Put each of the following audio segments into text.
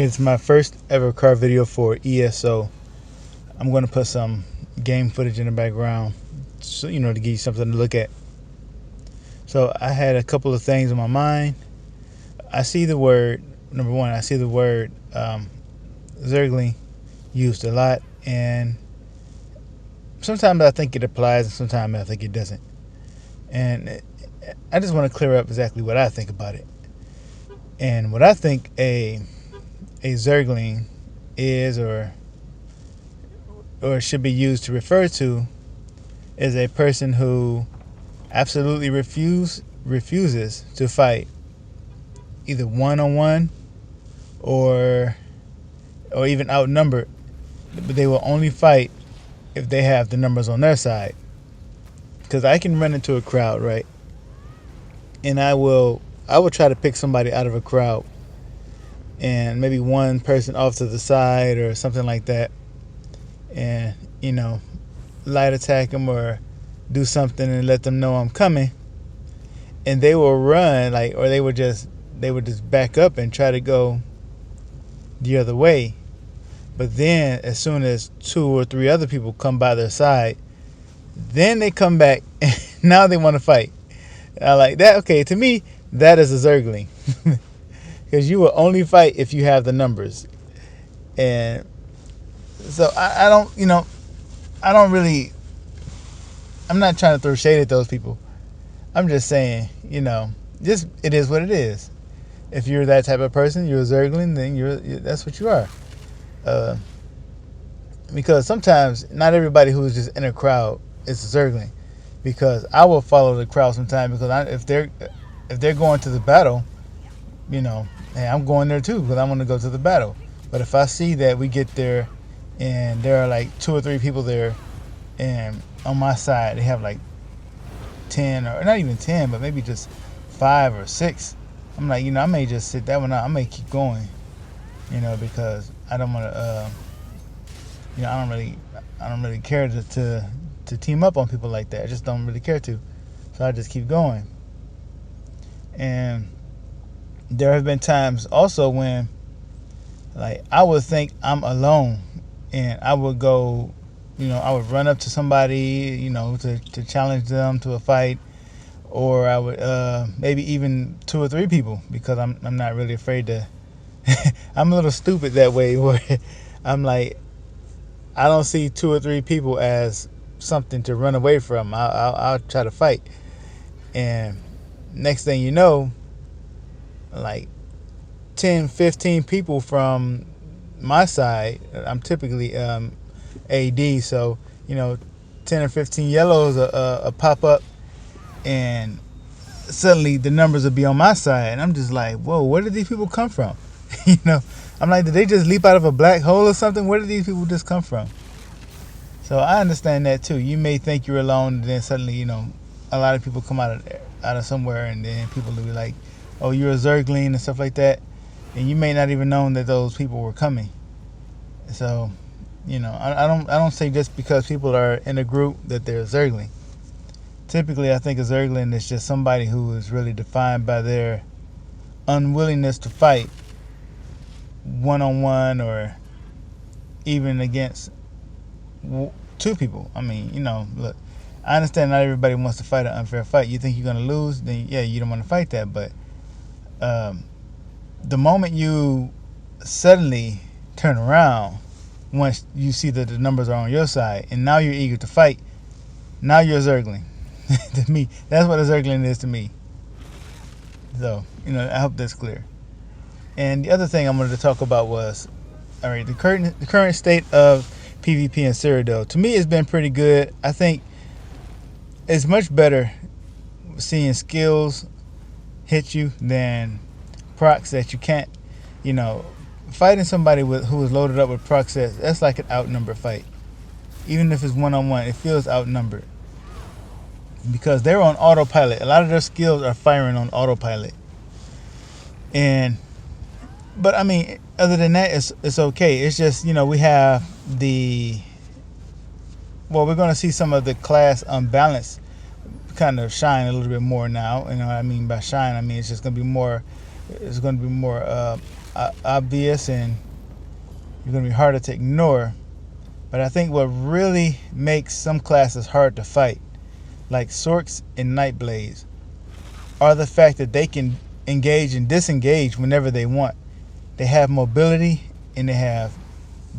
Okay, it's my first ever car video for ESO. I'm going to put some game footage in the background, so to give you something to look at. So I had a couple of things on my mind. I see the word, number one, I see the word zergling used a lot, and sometimes I think it applies and sometimes I think it doesn't. And I just want to clear up exactly what I think about it. And what I think a zergling is, or should be used to refer to, is a person who absolutely refuses to fight, either one-on-one or even outnumbered, but they will only fight if they have the numbers on their side. Because I can run into a crowd, right, and I will try to pick somebody out of a crowd, and maybe one person off to the side or something like that, and light attack them or do something and let them know I'm coming, and they will run, or they would just back up and try to go the other way. But then as soon as 2 or 3 other people come by their side, then they come back and now they want to fight. I like that. Okay, to me that is a zergling. Because you will only fight if you have the numbers. And so I don't really, I'm not trying to throw shade at those people. I'm just saying, just it is what it is. If you're that type of person, you're a zergling, then that's what you are. Because sometimes not everybody who's just in a crowd is a zergling. Because I will follow the crowd sometimes, because if they're going to the battle, hey, I'm going there too because I want to go to the battle. But if I see that we get there and there are like 2 or 3 people there, and on my side they have like 10, or not even 10, but maybe just 5 or 6, I'm like, I may just sit that one out. I may keep going, because I don't want to, I don't really care to team up on people like that. I just don't really care to, so I just keep going. And there have been times also when, I would think I'm alone, and I would go, I would run up to somebody, to challenge them to a fight, or I would maybe even 2 or 3 people, because I'm not really afraid to. I'm a little stupid that way, where I'm like, I don't see 2 or 3 people as something to run away from. I'll try to fight, and next thing you know, 10, 15 people from my side. I'm typically AD, so 10 or 15 yellows pop up, and suddenly the numbers will be on my side, and I'm just like, whoa, where did these people come from? I'm like, did they just leap out of a black hole or something? Where did these people just come from? So I understand that too. You may think you're alone, and then suddenly a lot of people come out of somewhere, and then people will be like, oh, you're a zergling and stuff like that, and you may not even know that those people were coming. So I don't say just because people are in a group that they're a zergling. Typically, I think a zergling is just somebody who is really defined by their unwillingness to fight one-on-one, or even against 2 people. I mean, look, I understand not everybody wants to fight an unfair fight. You think you're going to lose, then yeah, you don't want to fight that. But the moment you suddenly turn around, once you see that the numbers are on your side, and now you're eager to fight, now you're a zergling. To me, that's what a zergling is to me. So, I hope that's clear. And the other thing I wanted to talk about was, all right, the current state of PvP in Cyrodiil. To me, it's been pretty good. I think it's much better seeing skills hit you than procs that you can't, fighting somebody who is loaded up with procs, that's like an outnumbered fight. Even if it's one-on-one, it feels outnumbered, because they're on autopilot. A lot of their skills are firing on autopilot. But I mean, other than that, it's okay. It's just, we have we're going to see some of the class unbalance kind of shine a little bit more now. You know what I mean by shine? I mean, it's just going to be more, obvious and you're going to be harder to ignore. But I think what really makes some classes hard to fight, like Sorks and Nightblades, are the fact that they can engage and disengage whenever they want. They have mobility and they have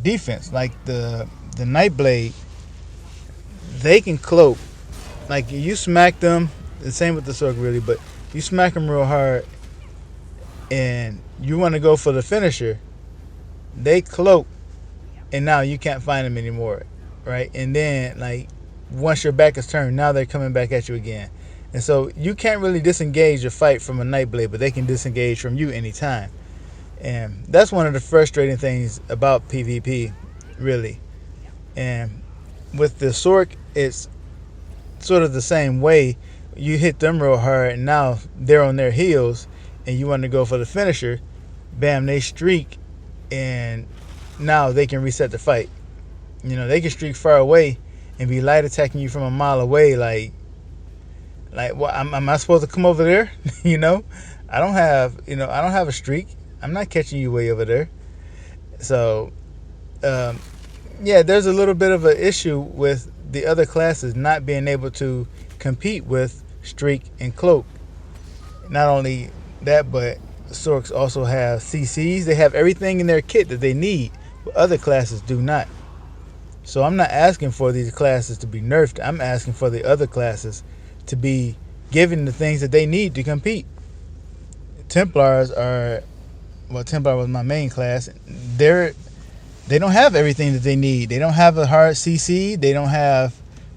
defense. Like the Nightblade, they can cloak. Like you smack them, the same with the Sork really, but you smack them real hard and you want to go for the finisher, they cloak and now you can't find them anymore, right? And then like once your back is turned, now they're coming back at you again. And so you can't really disengage a fight from a Nightblade, but they can disengage from you anytime. And that's one of the frustrating things about PvP, really. And with the Sork, it's sort of the same way. You hit them real hard, and now they're on their heels, and you want to go for the finisher. Bam, they streak, and now they can reset the fight. You know, they can streak far away and be light attacking you from a mile away. Like, what? Am I supposed to come over there? You know, I don't have a streak. I'm not catching you way over there. So, yeah, there's a little bit of an issue with the other classes not being able to compete with Streak and Cloak. Not only that, but Sorks also have CCs. They have everything in their kit that they need, but other classes do not. So I'm not asking for these classes to be nerfed. I'm asking for the other classes to be given the things that they need to compete. Templars are, well, Templar was my main class. They don't have everything that they need. They don't have a hard CC. They don't have,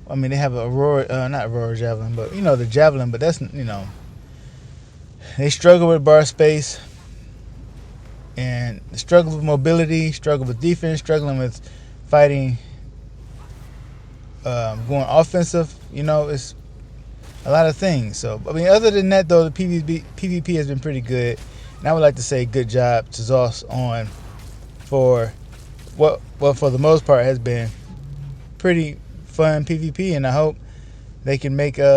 I mean, they have a Aurora, not Aurora Javelin, but, you know, the Javelin, but that's, you know, they struggle with bar space and struggle with mobility, struggle with defense, struggling with fighting, going offensive. You know, it's a lot of things. So, I mean, other than that, though, the PvP has been pretty good. And I would like to say good job to Zos on for what for the most part has been pretty fun PvP, and I hope they can make it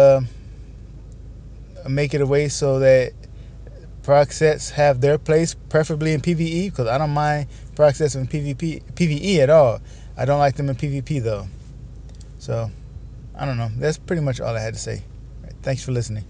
a way so that proc sets have their place, preferably in PvE, because I don't mind proc sets in PvE at all. I don't like them in PvP though. So I don't know. That's pretty much all I had to say. Thanks for listening.